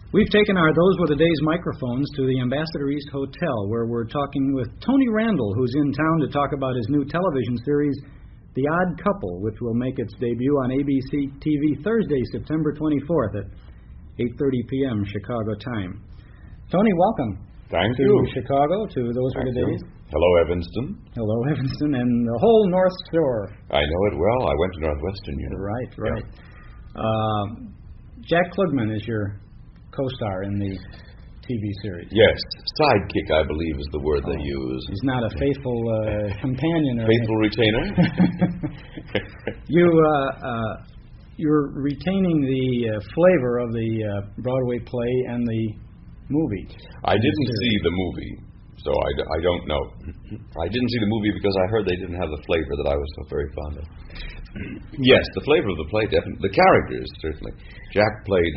We've taken our Those Were the Days microphones to the Ambassador East Hotel, where we're talking with Tony Randall, who's in town to talk about his new television series, The Odd Couple, which will make its debut on ABC TV Thursday, September 24th at 8:30 p.m. Chicago time. Tony, welcome. Thank to you. Chicago, to Those Were the Days. Hello, Evanston. Hello, Evanston, and the whole North Shore. I know it well. I went to Northwestern, you know. Right. Yeah. Jack Klugman is your co-star in the TV series. Yes. Sidekick, I believe, is the word they use. He's not a faithful companion. Faithful retainer? You're retaining the flavor of the Broadway play and the movie. I didn't see the movie, so I don't know. I didn't see the movie because I heard they didn't have the flavor that I was so very fond of. Yes, the flavor of the play, definitely. The characters, certainly. Jack played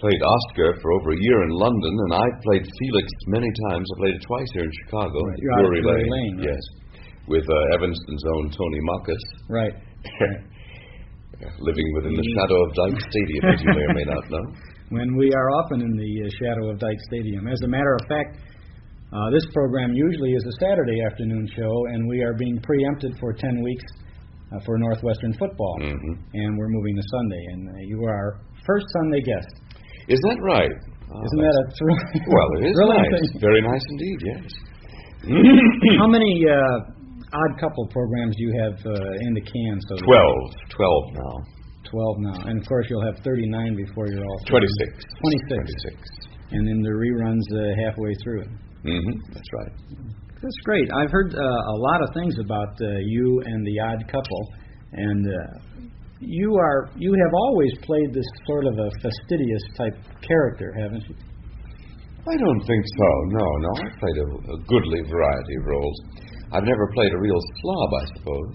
Oscar for over a year in London, and I played Felix many times. I played it twice here in Chicago. Right. You're out at Drury Lane, right? Yes, with Evanston's own Tony Marcus. Right. Living within the shadow of Dyke Stadium, as you may or may not know. When we are often in the shadow of Dyke Stadium. As a matter of fact, this program usually is a Saturday afternoon show, and we are being preempted for 10 weeks for Northwestern football. Mm-hmm. And we're moving to Sunday, and you are our first Sunday guest. Is that right? Isn't that a thrilling? Well, it is nice. Thing? Very nice indeed, yes. How many Odd Couple programs do you have in the can? 12 now. 12 now. And, of course, you'll have 39 before you're all through. 26. And then the reruns halfway through. Mm-hmm. That's right. That's great. I've heard a lot of things about you and The Odd Couple. And you have always played this sort of a fastidious type character, haven't you? I don't think so. No. I've played a goodly variety of roles. I've never played a real slob, I suppose,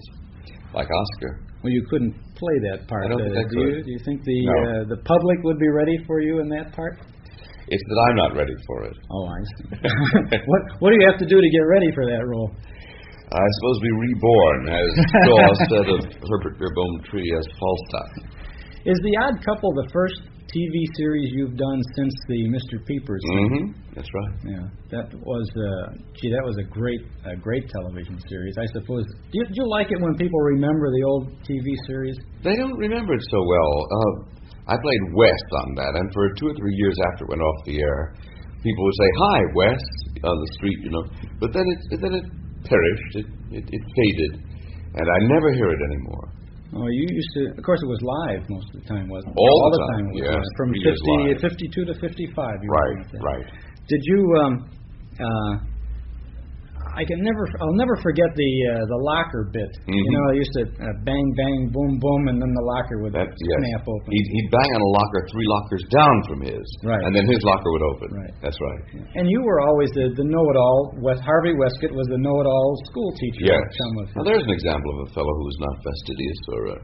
like Oscar. Well, you couldn't play that part. I don't think I could. Do you think the public would be ready for you in that part? It's that I'm not ready for it. Oh, I see. What do you have to do to get ready for that role? I suppose be reborn, as Shaw said of Herbert Beerbohm-Tree as Falstaff. Is The Odd Couple the first TV series you've done since the Mr. Peepers? Mm-hmm. That's right. Yeah, that was a great television series. I suppose. Do you like it when people remember the old TV series? They don't remember it so well. I played Wes on that, and for 2 or 3 years after it went off the air, people would say, "Hi, Wes," on the street, you know. But then it perished. It faded, and I never hear it anymore. Oh, you used to. Of course, it was live most of the time, wasn't it? All the time. Yes. From 52 to 55. Right. Did you? I'll never forget the locker bit. Mm-hmm. You know, I used to bang, bang, boom, boom, and then the locker would snap open. He'd bang on a locker 3 lockers down from his, right, and then his locker would open. Right. That's right. Yeah. And you were always the know-it-all. Harvey Westcott was the know-it-all school teacher. Yes. Now there's an example of a fellow who was not fastidious or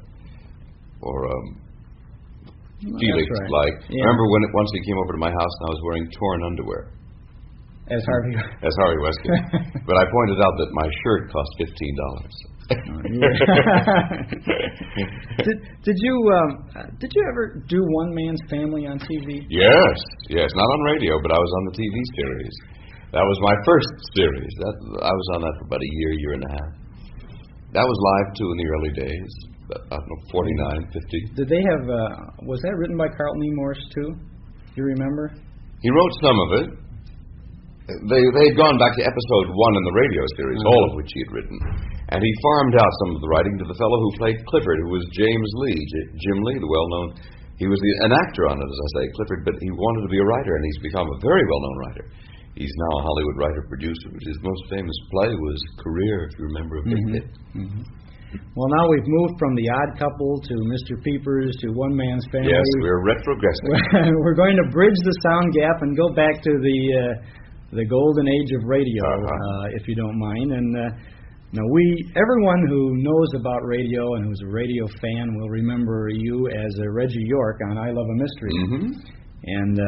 Felix right. like. Yeah. Remember when once he came over to my house and I was wearing torn underwear. As Harvey Westcott. But I pointed out that my shirt cost $15. Did you ever do One Man's Family on TV? Yes. Not on radio, but I was on the TV series. That was my first series. I was on that for about a year and a half. That was live too in the early days. I don't know, 49, 50. Did they have? Was that written by Carlton E. Morse too? Do you remember? He wrote some of it. They had gone back to episode 1 in the radio series, all of which he had written. And he farmed out some of the writing to the fellow who played Clifford, who was James Lee, Jim Lee, the well-known. He was an actor on it, as I say, Clifford, but he wanted to be a writer, and he's become a very well-known writer. He's now a Hollywood writer-producer, but his most famous play was Career, if you remember, a big hit. Mm-hmm. Well, now we've moved from The Odd Couple to Mr. Peepers to One Man's Family. Yes, we're retrogressing. We're going to bridge the sound gap and go back to the golden age of radio, if you don't mind. And now everyone who knows about radio and who's a radio fan will remember you as Reggie York on I Love a Mystery. Mm-hmm. And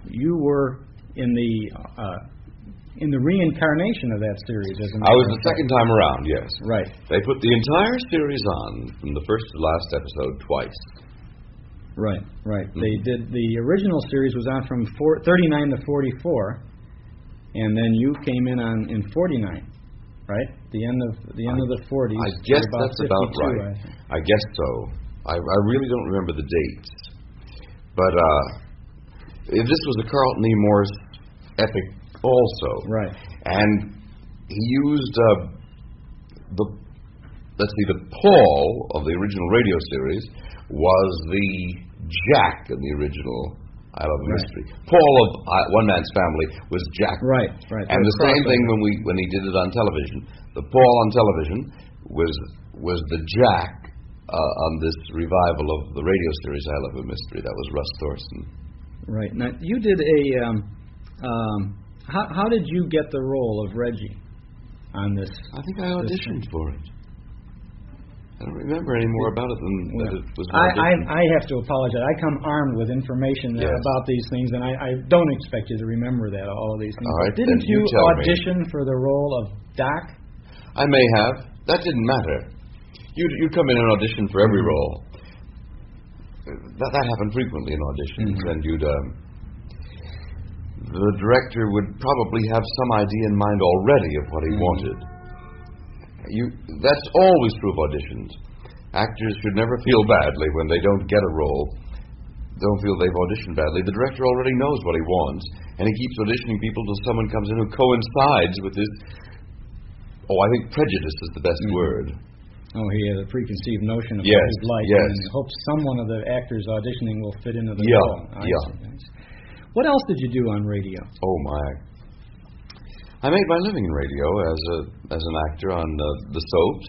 you were in the reincarnation of that series. I was the second time around, yes. Right. They put the entire series on from the first to last episode twice. Right. They did. The original series was on from 39 to 44, and then you came in 49, right? The end of the 40s. I guess that's 52, about right. I guess so. I really don't remember the dates, but this was a Carlton E. Morse epic also. Right. And he used the Paul of the original radio series was the Jack in the original I Love a Mystery. Paul of One Man's Family was Jack. Right. And the same thing when he did it on television. The Paul on television was the Jack on this revival of the radio series I Love a Mystery. That was Russ Thorson. Right. Now you did how did you get the role of Reggie on this? I think I auditioned for it. I don't remember any more about it than that it was. I have to apologize. I come armed with information about these things, and I don't expect you to remember all of these things. All right, didn't you audition for the role of Doc? I may have. That didn't matter. You'd come in and audition for every role. That happened frequently in auditions, and the director would probably have some idea in mind already of what he wanted. That's always true of auditions. Actors should never feel badly when they don't get a role. Don't feel they've auditioned badly. The director already knows what he wants, and he keeps auditioning people till someone comes in who coincides with his. I think prejudice is the best word. He has a preconceived notion of what he's like, and he hopes someone of the actors auditioning will fit into the role. I see. What else did you do on radio? Oh my! I made my living in radio as an actor on the soaps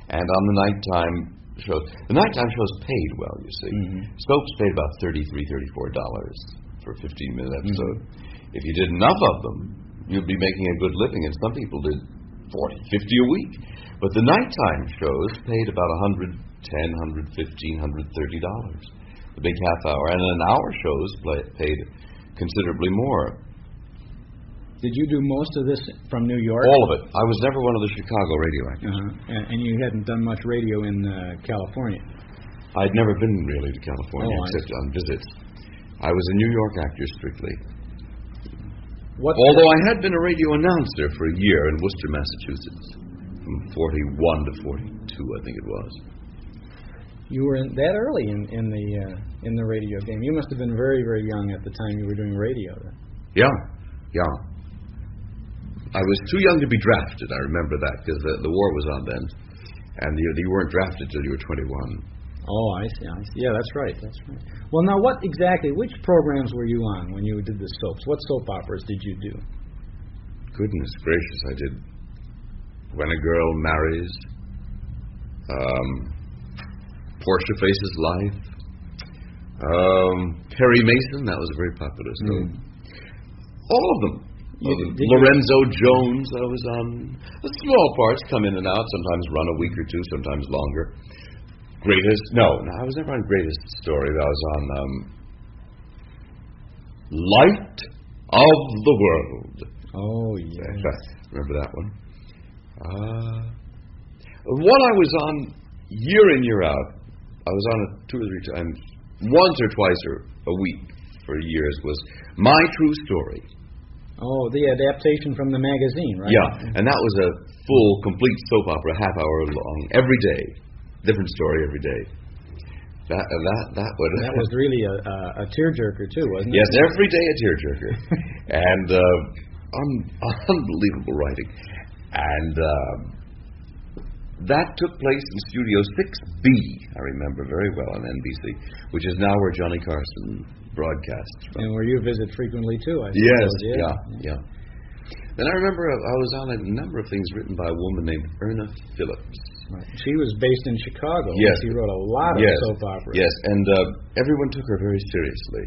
and on the nighttime shows. The nighttime shows paid well, you see. Soaps paid about $33, $34 for a 15-minute episode. If you did enough of them, you'd be making a good living, and some people did $40, $50 a week. But the nighttime shows paid about $110, $115, $130. The big half hour, and an hour shows paid considerably more. Did you do most of this from New York? All of it. I was never one of the Chicago radio actors. And you hadn't done much radio in California? I'd never been really to California except on visits. I was a New York actor strictly. Although I had been a radio announcer for a year in Worcester, Massachusetts, from 41 to 42, I think it was. You were that early in the radio game. You must have been very, very young at the time you were doing radio. Then. Yeah. I was too young to be drafted. I remember that because the war was on then, and you weren't drafted till you were 21. Oh, I see. Yeah, that's right. Well, now, which programs were you on when you did the soaps? What soap operas did you do? Goodness gracious, I did When a Girl Marries, Portia Faces Life, Perry Mason, that was a very popular soap. All of them. Lorenzo Jones, I was on. The small parts come in and out, sometimes run a week or two, sometimes longer. No, I was never on Greatest Story. I was on Light of the World. Oh, yes. Remember that one? One I was on year in, year out. I was on it 2 or 3 times, once or twice a week for years, was My True Story. Oh, the adaptation from the magazine, right? Yeah, and that was a full, complete soap opera, half hour long, every day. Different story every day. That was really a tearjerker too, wasn't it? Yes, every day a tearjerker, and unbelievable writing, and that took place in Studio 6B. I remember very well on NBC, which is now where Johnny Carson broadcasts from. And where you visit frequently too, I suppose. Yes, yeah. Then I remember I was on a number of things written by a woman named Erna Phillips. Right. She was based in Chicago. Yes. She wrote a lot of soap operas. Yes, and everyone took her very seriously.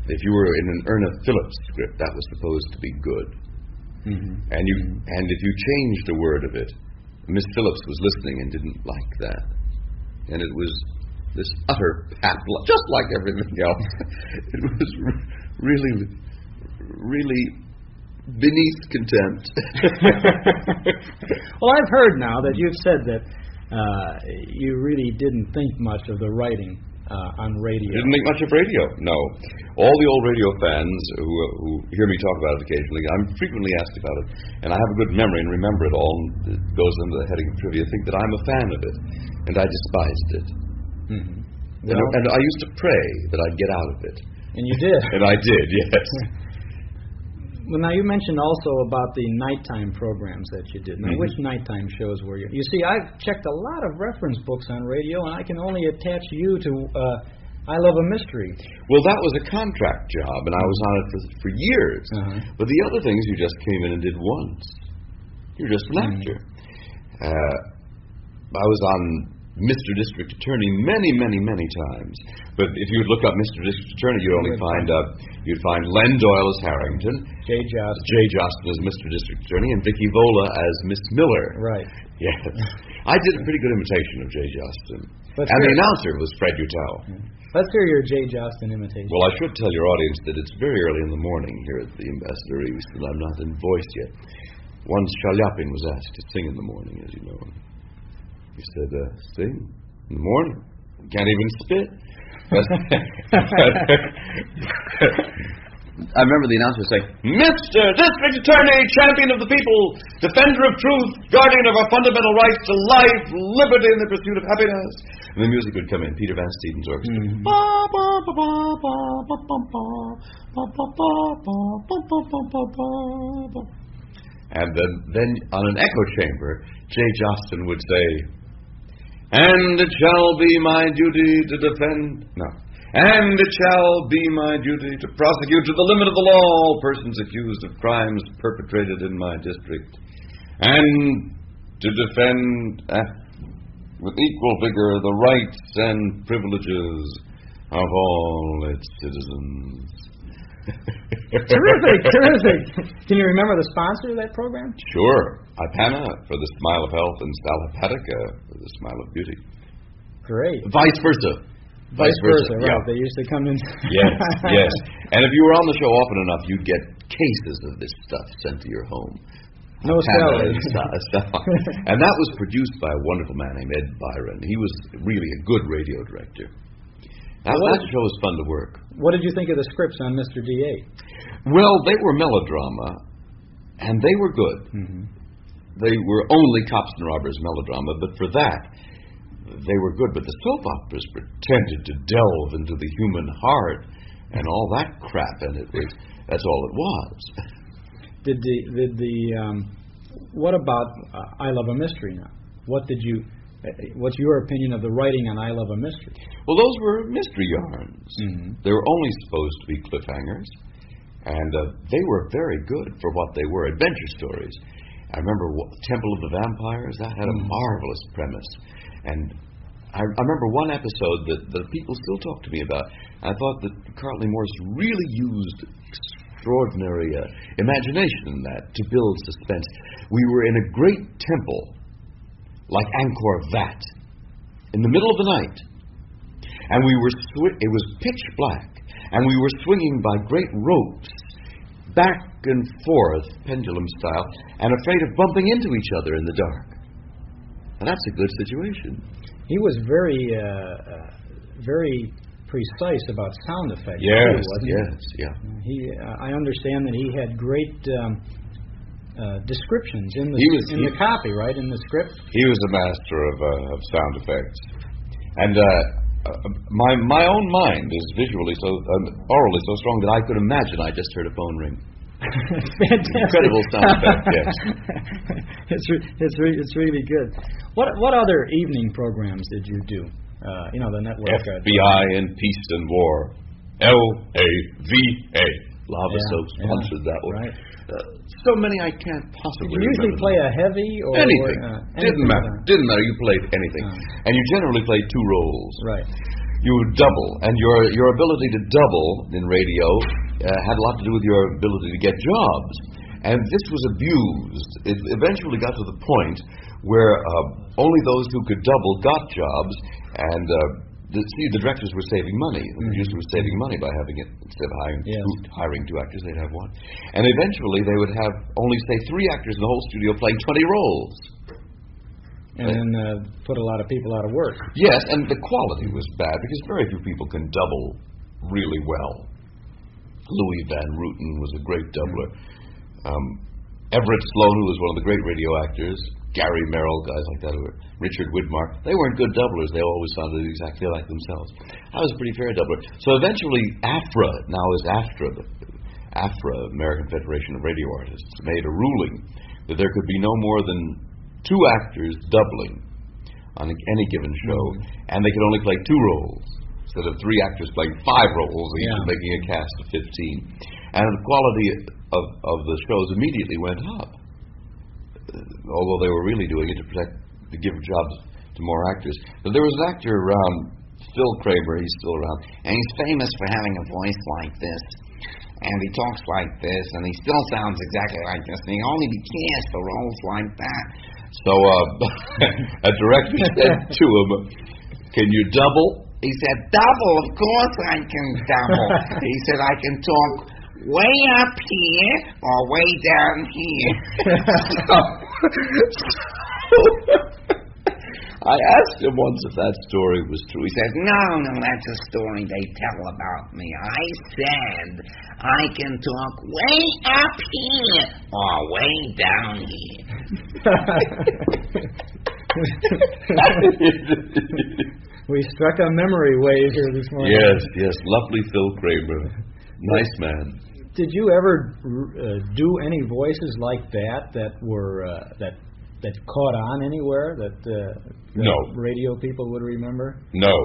If you were in an Erna Phillips script, that was supposed to be good. And if you changed a word of it, Miss Phillips was listening and didn't like that. And it was this utter pap, just like everything else. It was really beneath contempt. Well, I've heard now that you've said that you really didn't think much of the writing on radio? Didn't make much of radio, no. All the old radio fans who hear me talk about it occasionally, I'm frequently asked about it, and I have a good memory and remember it all, and it goes under the heading of trivia, think that I'm a fan of it, and I despised it. Mm-hmm. And I used to pray that I'd get out of it. And you did. And I did, yes. Well, now you mentioned also about the nighttime programs that you did. Now, Mm-hmm. which nighttime shows were you? You see, I've checked a lot of reference books on radio, and I can only attach you to I Love a Mystery. Well, that was a contract job, and I was on it for years. Uh-huh. But the other things you just came in and did once. You're just an actor. I was on Mr. District Attorney many, many, many times. But if you would look up Mr. District Attorney, you'd only find Len Doyle as Harrington, Jay Jostin. Jay Jostin as Mr. District Attorney, and Vicky Vola as Miss Miller. Right. Yes. I did a pretty good imitation of Jay Jostin. And the announcer was Fred Utel. Let's hear your Jay Jostin imitation. Well, I should tell your audience that it's very early in the morning here at the Ambassador East, and I'm not in voice yet. Once Chalyapin was asked to sing in the morning, as you know. He said, sing in the morning. Can't even spit. I remember the announcer saying, Mr. District Attorney, champion of the people, defender of truth, guardian of our fundamental rights to life, liberty, and the pursuit of happiness. And the music would come in, Peter Van Stevens Orchestra. Mm-hmm. And then on an echo chamber, Jay Jostin would say, and it shall be my duty to defend... No. And it shall be my duty to prosecute to the limit of the law all persons accused of crimes perpetrated in my district, and to defend with equal vigor the rights and privileges of all its citizens. Terrific, terrific. Can you remember the sponsor of that program? Sure. Ipana for the Smile of Health and Salapatica for the Smile of Beauty. Great. Vice versa. Vice versa, right. Yeah. They used to come in. Yes, yes. And if you were on the show often enough, you'd get cases of this stuff sent to your home. No salary. And that was produced by a wonderful man named Ed Byron. He was really a good radio director. That show was fun to work. What did you think of the scripts on Mr. D.A.? Well, they were melodrama, and they were good. Mm-hmm. They were only cops and robbers melodrama, but for that, they were good. But the soap operas pretended to delve into the human heart and all that crap, and that's all it was. What about I Love a Mystery now? What's your opinion of the writing on I Love a Mystery? Well, those were mystery yarns. Mm-hmm. They were only supposed to be cliffhangers, and they were very good for what they were, adventure stories. I remember Temple of the Vampires, that had a marvelous premise. And I remember one episode that people still talk to me about. I thought that Carlton Morris really used extraordinary imagination in that to build suspense. We were in a great temple, like Angkor Wat, in the middle of the night. And it was pitch black, and we were swinging by great ropes, back and forth, pendulum style, and afraid of bumping into each other in the dark. And that's a good situation. He was very, very precise about sound effects. Yes, too, wasn't he? I understand that he had great descriptions in the copy, right, in the script. He was a master of sound effects, and my own mind is visually orally so strong that I could imagine I just heard a phone ring. Fantastic. Incredible sound effect, yes. It's really good. What other evening programs did you do? The network. FBI in Peace and War. LAVA. Lava Soap sponsored that one. Right. So many I can't possibly remember. Did you usually play a heavy or anything? Didn't matter. Didn't matter. You played anything, and you generally played two roles. Right. You would double, and your ability to double in radio had a lot to do with your ability to get jobs. And this was abused. It eventually got to the point where only those who could double got jobs, and the directors were saving money. The producers were saving money by having it, instead of hiring two actors, they'd have one. And eventually they would have only, say, 3 actors in the whole studio playing 20 roles. And then put a lot of people out of work. Yes, and the quality was bad because very few people can double really well. Louis Van Rooten was a great doubler. Everett Sloan, who was one of the great radio actors, Gary Merrill, guys like that, Richard Widmark, they weren't good doublers. They always sounded exactly like themselves. I was a pretty fair doubler. So eventually AFRA, now is AFRA, American Federation of Radio Artists, made a ruling that there could be no more than 2 actors doubling on any given show, and they could only play 2 roles instead of 3 actors playing 5 roles, each making a cast of 15. And the quality of the shows immediately went up, although they were really doing it to give jobs to more actors. But there was an actor around, Phil Kramer, he's still around, and he's famous for having a voice like this, and he talks like this, and he still sounds exactly like this, and he only be cast for roles like that. So a director said to him, "Can you double?" He said, "Double? Of course I can double." He said, "I can talk way up here or way down here." I asked him once if that story was true. He said, No, that's a story they tell about me. I said I can talk way up here or way down here. We struck a memory wave here this morning. Yes, lovely Phil Kramer. Nice man. Did you ever do any voices like that were that caught on anywhere that no radio people would remember? No,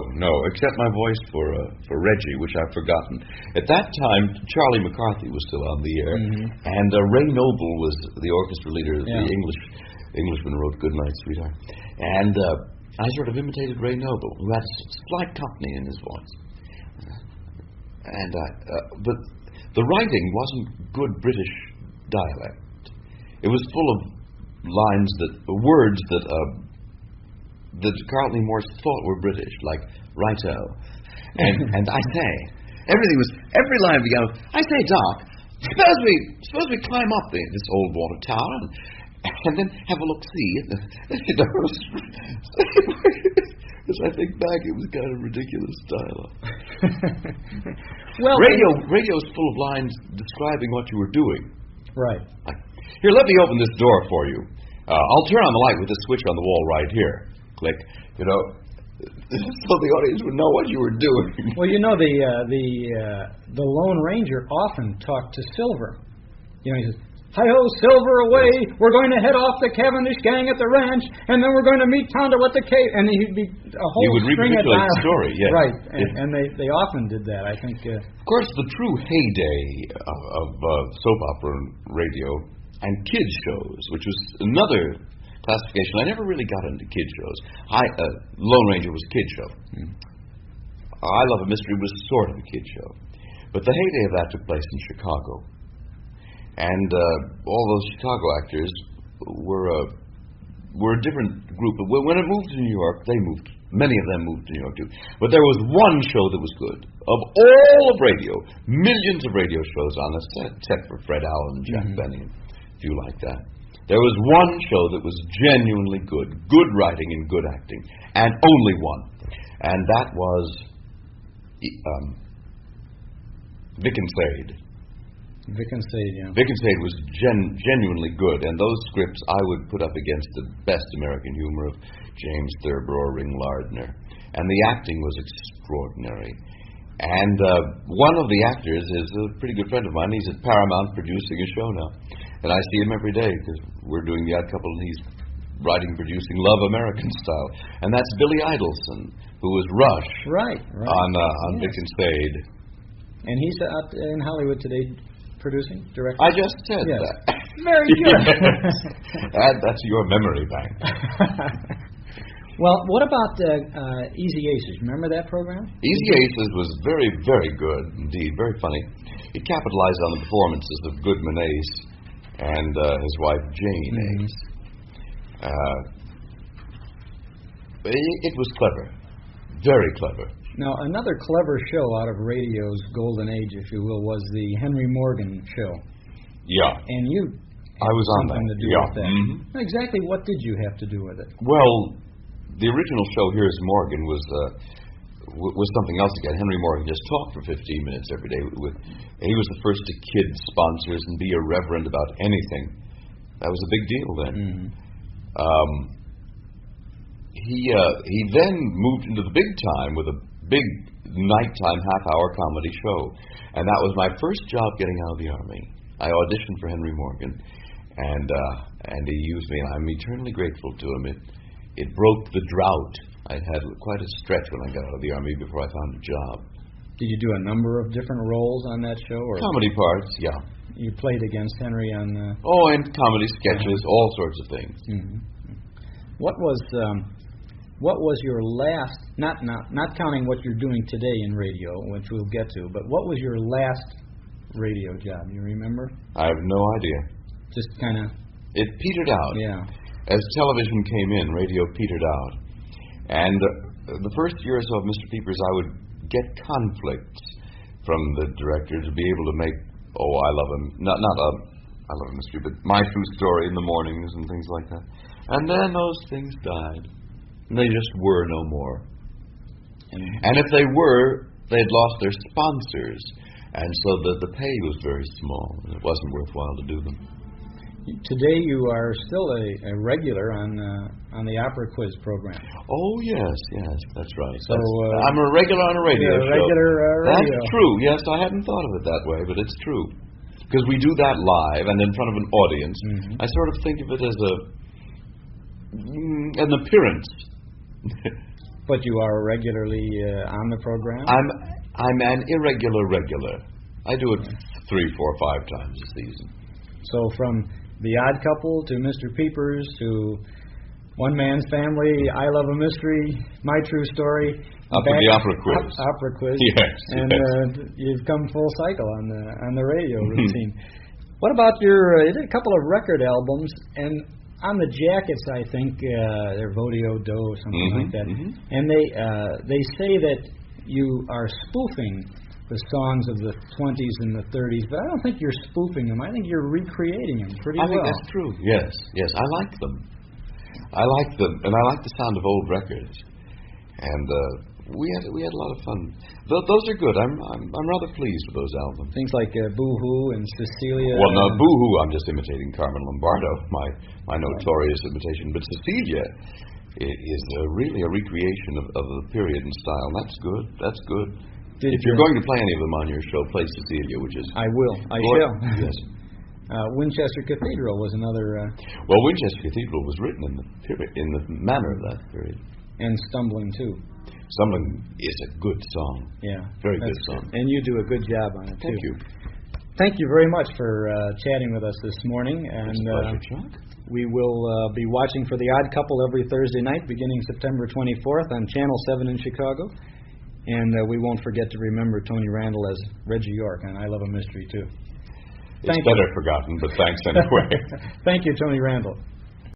except my voice for Reggie, which I've forgotten. At that time, Charlie McCarthy was still on the air, and Ray Noble was the orchestra leader. The Englishman wrote "Good Night, Sweetheart," and I sort of imitated Ray Noble, who had a slight cockney in his voice. And but the writing wasn't good British dialect. It was full of words that Carlton E. Morse thought were British, like righto, and I say. Every line began with, "I say, Doc, suppose we climb up this old water tower and then have a look-see." As I think back, it was kind of ridiculous dialogue. Well, radio's full of lines describing what you were doing. Right. Like, "Here, let me open this door for you. I'll turn on the light with this switch on the wall right here." Click. So the audience would know what you were doing. Well, the Lone Ranger often talked to Silver. He says, "Hi-ho, Silver, away! We're going to head off the Cavendish gang at the ranch, and then we're going to meet Tonto at the cave." And he'd be a whole string of the story, yes. Right, and they often did that, I think. Of course, the true heyday of soap opera radio and kids shows, which was another classification. I never really got into kids shows. Lone Ranger was a kid show. I Love a Mystery was sort of a kid show. But the heyday of that took place in Chicago. And all those Chicago actors were a different group. When it moved to New York, many of them moved to New York too. But there was one show that was good. Of all of radio, millions of radio shows on the set, except for Fred Allen and Jack Benny and a few like that. There was one show that was genuinely good writing and good acting, and only one. And that was Vic and Sade. Vic and Sade, yeah. Vic and Sade was genuinely good, and those scripts I would put up against the best American humor of James Thurber or Ring Lardner. And the acting was extraordinary. And one of the actors is a pretty good friend of mine. He's at Paramount producing a show now. And I see him every day because we're doing The Odd Couple, and he's writing and producing Love American Style. And that's Billy Idleson, who was Rush on Vic and Spade. And he's out in Hollywood today producing, directing? I just said that. Very good. That's your memory bank. Well, what about Easy Aces? Remember that program? Easy Aces was very, very good indeed, very funny. It capitalized on the performances of Goodman Ace and his wife Jane Ace. It was clever, very clever. Now, another clever show out of radio's golden age, if you will, was the Henry Morgan show. Yeah. And you I was on that. Something to do with that. Mm-hmm. Exactly what did you have to do with it? Well, the original show, Here's Morgan, was something else again. Henry Morgan just talked for 15 minutes every day. He was the first to kid sponsors and be irreverent about anything. That was a big deal then. Mm-hmm. He then moved into the big time with a big nighttime half-hour comedy show, and that was my first job getting out of the Army. I auditioned for Henry Morgan, and he used me, and I'm eternally grateful to him. It broke the drought. I had quite a stretch when I got out of the Army before I found a job. Did you do a number of different roles on that show? Or comedy parts, yeah. You played against Henry on... and comedy sketches, all sorts of things. Mm-hmm. What was your last, not counting what you're doing today in radio, which we'll get to, but what was your last radio job? You remember? I have no idea. Just kind of... It petered out. Yeah. As television came in, radio petered out. And the first year or so of Mr. Peepers, I would get conflicts from the director to be able to make, I Love Him, not I Love a Mystery, but My True Story in the mornings and things like that. And then those things died. And they just were no more. And if they were, they'd lost their sponsors. And so the pay was very small. It wasn't worthwhile to do them. Today you are still a regular on the Opera Quiz program. Oh, yes, that's right. So I'm a regular on a radio show. Radio. That's true. Yes, I hadn't thought of it that way, but it's true. Because we do that live and in front of an audience. Mm-hmm. I sort of think of it as an appearance. But you are regularly on the program? I'm an irregular regular. I do it 3, 4, 5 times a season. So from The Odd Couple to Mr. Peepers to One Man's Family, I Love a Mystery, My True Story. Up to the Opera Quiz. Opera Quiz. Yes. And you've come full cycle on the radio routine. What about you did a couple of record albums, and on the jackets, I think they're Vodio Do or something like that. Mm-hmm. And they say that you are spoofing the songs of the 20s and the 30s, but I don't think you're spoofing them. I think you're recreating them pretty well. I think that's true. Yes. I like them. And I like the sound of old records. And we had a lot of fun. Those are good. I'm rather pleased with those albums. Things like Boo Hoo and Cecilia. Well, no, Boo Hoo, I'm just imitating Carmen Lombardo, my notorious imitation. But Cecilia is really a recreation of the period and style. That's good. If you're going to play any of them on your show, play Cecilia, which is... I will. I shall. Yes. Winchester Cathedral was another... Well, Winchester Cathedral was written in the manner of that period. And Stumbling, too. Stumbling is a good song. Yeah. Very good song. And you do a good job on it, too. Thank you. Thank you very much for chatting with us this morning. And it's a pleasure, Chuck. We will be watching for The Odd Couple every Thursday night, beginning September 24th on Channel 7 in Chicago. And we won't forget to remember Tony Randall as Reggie York on I Love a Mystery, too. It's better forgotten, but thanks anyway. Thank you, Tony Randall.